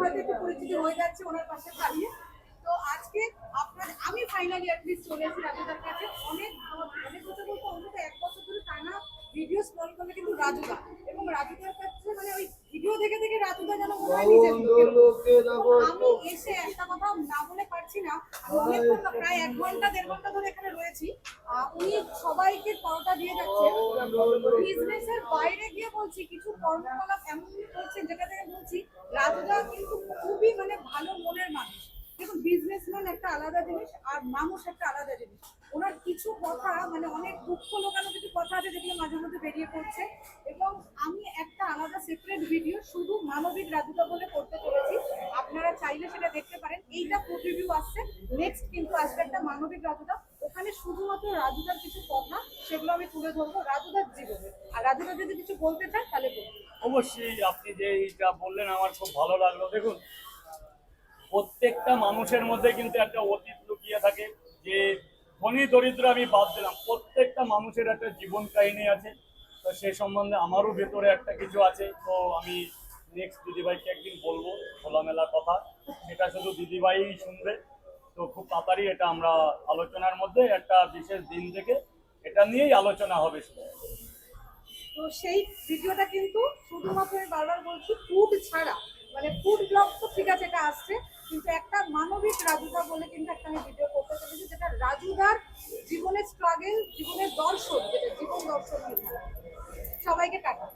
হয়তো একটু পরিচিতি হয়ে যাচ্ছে ওনার পাশে দাঁড়িয়ে। তো আজকে আমি ফাইনালি অ্যাটলিস্ট চলে এসেছি রাজুদার কাছে। অনেক বছর বলতে অন্তত 1 বছর ধরে টানা ভিডিও স্ক্রল করলে কিন্তু রাজুদা, এবং রাজুদার কাছে মানে ওই ভিডিও দেখে দেখে রাজুদা যেন মনে হয় নিজে আমি এসে একটা কথা না বলে পারছি না। আমি অনেকক্ষণ প্রায় 1 ঘন্টা 1.5 ঘন্টা ধরে এখানে রয়েছি। উনি সবাইকে পরোটা দিয়ে যাচ্ছেন। বিজনেসের বাইরে গিয়ে বলছি কিছু কর্মকলাপ এমন করছেন যেটা থেকে বলছি রাজুদা কিন্তু খুবই মানে ভালো মনের মানুষ। দেখুন, বিজনেসম্যান একটা আলাদা জিনিস আর মানুষ একটা আলাদা জিনিস। ওনার কিছু কথা মানে অনেক দুঃখ লোকানো কিছু কথা আছে যেগুলো মাঝে মধ্যে বেরিয়ে পড়ছে, এবং আমি একটা আলাদা সেপারেট ভিডিও শুধু মানবিক রাজুদা বলে করতে চলেছি। আপনারা চাইলে সেটা দেখতে পারেন। এইটা ফুড রিভিউ আসছে, নেক্সট কিন্তু আসবে একটা মানবিক রাজুদা। ওখানে শুধুমাত্র রাজুদার কিছু কথা সেগুলো আমি তুলে ধরবো, রাজুদার জীবনে। আর রাজুদা যদি কিছু বলতে চান তাহলে বলুন। অবশ্যই আপনি যে এইটা বললেন আমার খুব ভালো লাগলো। দেখুন, প্রত্যেকটা মানুষের মধ্যে কিন্তু একটা অতীত লুকিয়ে থাকে। যে ধনী দরিদ্র আমি বাদ দিলাম, প্রত্যেকটা মানুষের একটা জীবন কাহিনী আছে। তো সে সম্বন্ধে আমারও ভেতরে একটা কিছু আছে। তো আমি নেক্সট দিদিভাইকে একদিন বলবো খোলামেলা কথা, সেটা শুধু দিদিভাই শুনবে। তো খুব তাড়াতাড়ি এটা আমরা আলোচনার মধ্যে একটা বিশেষ দিন থেকে এটা নিয়েই আলোচনা হবে শুধু। তো সেই ভিডিওটা কিন্তু শুধুমাত্র আমি বারবার বলছি ফুড ছাড়া, মানে ফুড ব্লগ তো ঠিক আছে এটা আসছে, কিন্তু একটা মানবিক রাজুদা বলে কিন্তু একটা আমি ভিডিও করতে চলেছি, যেটা রাজুদার জীবনের স্ট্রাগল, জীবনের দর্শন, যেটা জীবন দর্শন নিয়ে। সবাইকে টাটা।